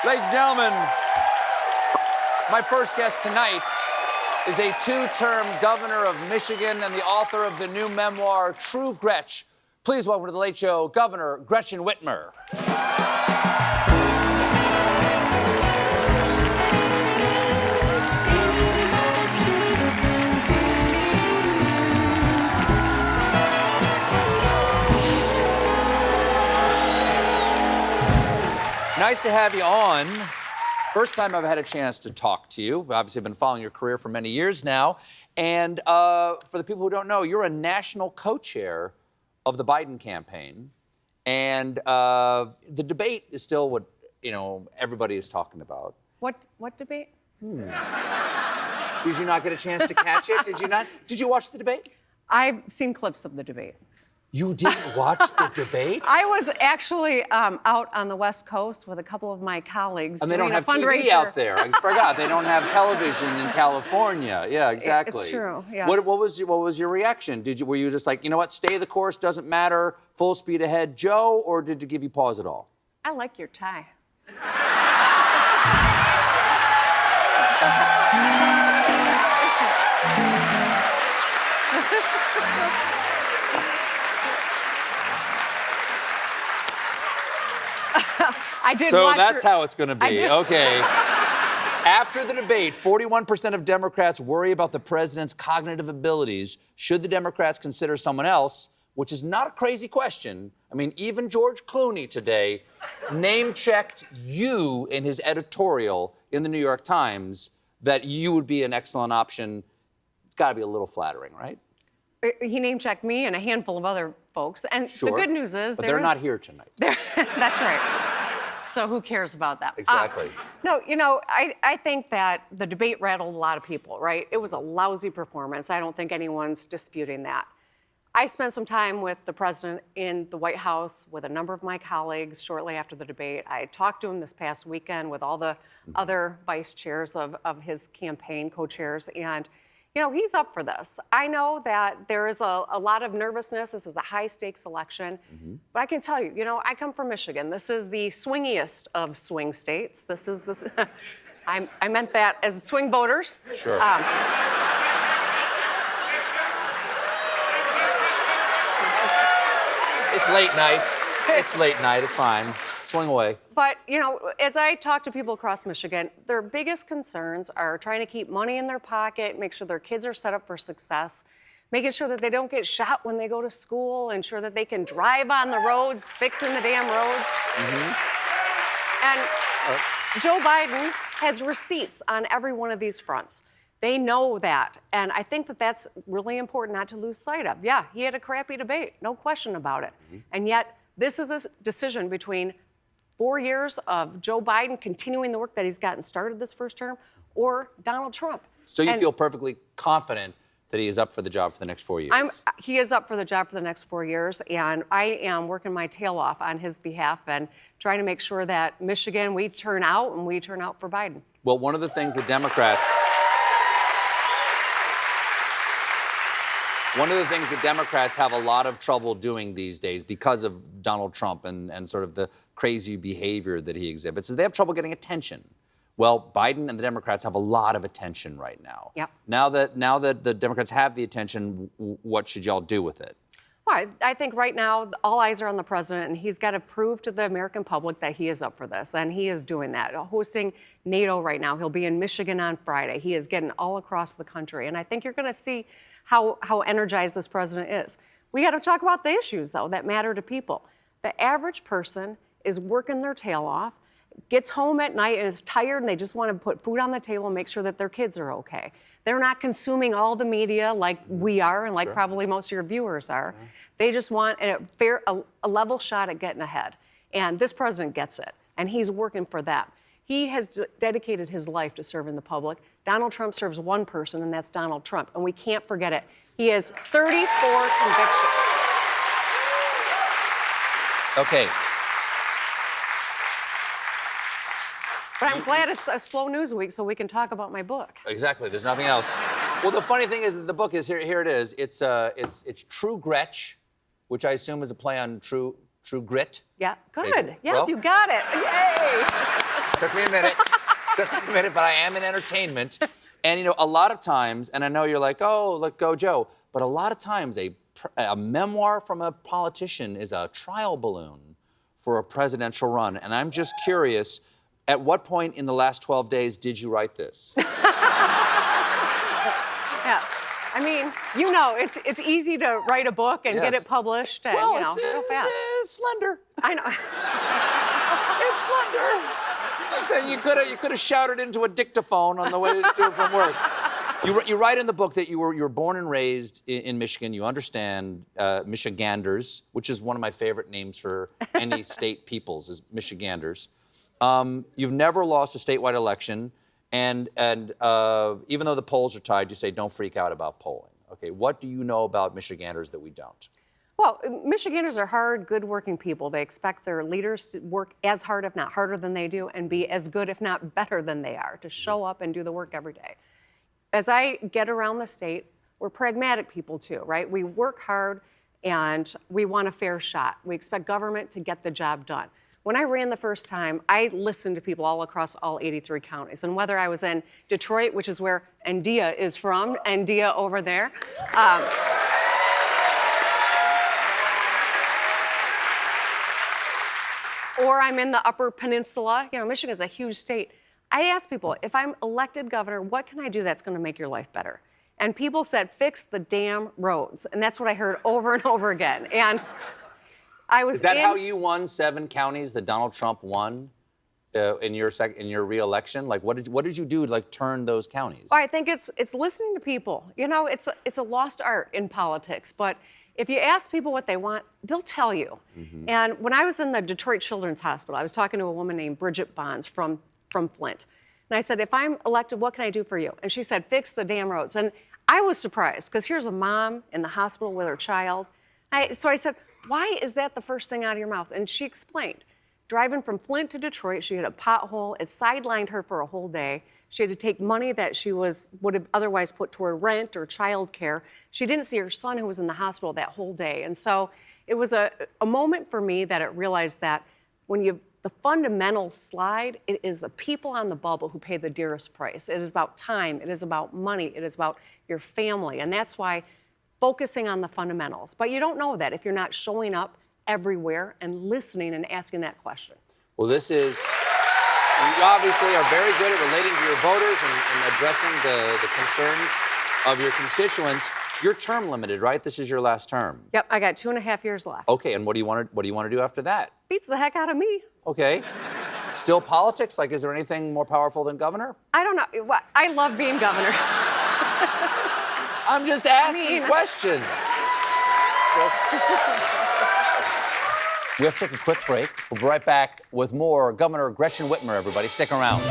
Ladies and gentlemen, my first guest tonight is a two-term governor of Michigan and the author of the new memoir, True Gretch. Please welcome to The Late Show, Governor Gretchen Whitmer. Nice to have you on. First time I've had a chance to talk to you. Obviously, I've been following your career for many years now. And for the people who don't know, you're a national co-chair of the Biden campaign. And the debate is still what, everybody is talking about. What debate? Did you not get a chance to catch it? Did you not? Did you watch the debate? I've seen clips of the debate. You didn't watch the debate? I was actually out on the West Coast with a couple of my colleagues. And they don't have fundraiser. TV out there. I forgot. They don't have television in California. Yeah, exactly. It's true. Yeah. What was your reaction? Were you just like, you know what, stay the course, doesn't matter, full speed ahead, Joe, or did it give you pause at all? I like your tie. I did so watch that's how it's going to be. Okay. After the debate, 41% of Democrats worry about the president's cognitive abilities. Should the Democrats consider someone else? Which is not a crazy question. I mean, even George Clooney today name-checked you in his editorial in the New York Times that you would be an excellent option. It's got to be a little flattering, right? He name-checked me and a handful of other folks. And Sure. the good news is... But they're not here tonight. That's right. So who cares about that? Exactly. No, I think that the debate rattled a lot of people, right? It was a lousy performance. I don't think anyone's disputing that. I spent some time with the president in the White House with a number of my colleagues shortly after the debate. I talked to him this past weekend with all the other vice chairs of his campaign, co-chairs, and he's up for this. I know that there is a lot of nervousness. This is a high-stakes election. But I can tell you, I come from Michigan. This is the swingiest of swing states. This is the... I meant that as swing voters. Sure. It's late night. It's late night. It's fine. Swing away. But, as I talk to people across Michigan, their biggest concerns are trying to keep money in their pocket, make sure their kids are set up for success, making sure that they don't get shot when they go to school, ensure that they can drive on the roads, fixing the damn roads. And Joe Biden has receipts on every one of these fronts. They know that. And I think that that's really important not to lose sight of. Yeah, he had a crappy debate, no question about it. And yet, this is a decision between 4 years of Joe Biden continuing the work that he's gotten started this first term, or Donald Trump. So you feel perfectly confident that he is up for the job for the next 4 years? He is up for the job for the next 4 years, and I am working my tail off on his behalf and trying to make sure that Michigan, we turn out, and we turn out for Biden. Well, one of the things the Democrats have a lot of trouble doing these days because of Donald Trump and sort of the crazy behavior that he exhibits is they have trouble getting attention. Well, Biden and the Democrats have a lot of attention right now. Yep. Now that the Democrats have the attention, what should y'all do with it? Well, I think right now all eyes are on the president, and he's got to prove to the American public that he is up for this, and he is doing that. Hosting NATO right now. He'll be in Michigan on Friday. He is getting all across the country, and I think you're going to see how energized this president is. We got to talk about the issues, though, that matter to people. The average person is working their tail off, gets home at night and is tired, and they just want to put food on the table and make sure that their kids are okay. They're not consuming all the media like we are and like probably most of your viewers are. They just want a level shot at getting ahead. And this president gets it, and he's working for that. He has dedicated his life to serving the public. Donald Trump serves one person, and that's Donald Trump, and we can't forget it. He has 34 convictions. Okay. But I'm glad it's a slow news week so we can talk about my book. Exactly. There's nothing else. Well, the funny thing is that the book is here. Here it is. It's True Gretch, which I assume is a play on True Grit. Yeah. Good. Maybe. Yes, Well, you got it. Yay. Took me a minute. Took me a minute, but I am in entertainment. And, you know, a lot of times, and I know you're like, oh, let go, Joe, but a lot of times a memoir from a politician is a trial balloon for a presidential run. And I'm just curious, at what point in the last 12 days did you write this? Yeah. I mean, you know, it's easy to write a book and get it published and, well, you know, go fast. It's slender. I know. It's slender. So you could have shouted into a dictaphone on the way to and from work. You write in the book that you were born and raised in Michigan. You understand Michiganders, which is one of my favorite names for any state peoples, is Michiganders. You've never lost a statewide election, and even though the polls are tied, you say don't freak out about polling. Okay, what do you know about Michiganders that we don't? Well, Michiganders are hard, good-working people. They expect their leaders to work as hard, if not harder than they do, and be as good, if not better than they are, to show up and do the work every day. As I get around the state, we're pragmatic people too, right? We work hard and we want a fair shot. We expect government to get the job done. When I ran the first time, I listened to people all across all 83 counties. And whether I was in Detroit, which is where Ndia is from, Ndia over there, or I'm in the Upper Peninsula, you know, Michigan's a huge state. I asked people, if I'm elected governor, what can I do that's going to make your life better? And people said, fix the damn roads. And that's what I heard over and over again. And I was Is that how you won 7 counties that Donald Trump won in your re-election? Like, what did you do to like turn those counties? Well, I think it's listening to people. You know, it's a lost art in politics, but if you ask people what they want, they'll tell you. Mm-hmm. And when I was in the Detroit Children's Hospital, I was talking to a woman named Bridget Bonds from Flint. And I said, if I'm elected, what can I do for you? And she said, fix the damn roads. And I was surprised, because here's a mom in the hospital with her child. So I said, why is that the first thing out of your mouth? And she explained, driving from Flint to Detroit, she hit a pothole. It sidelined her for a whole day. She had to take money that she would have otherwise put toward rent or childcare. She didn't see her son, who was in the hospital, that whole day. And so it was a moment for me that it realized that when the fundamentals slide, it is the people on the bubble who pay the dearest price. It is about time. It is about money. It is about your family. And that's why focusing on the fundamentals. But you don't know that if you're not showing up everywhere and listening and asking that question. Well, you obviously are very good at relating to your voters and addressing the concerns of your constituents. You're term limited, right? This is your last term. Yep, I got 2.5 years left. Okay, and what do you want to do after that? Beats the heck out of me. Okay. Still politics? Like, is there anything more powerful than governor? I don't know. I love being governor. I'm just asking questions. We have to take a quick break. We'll be right back with more Governor Gretchen Whitmer, everybody. Stick around.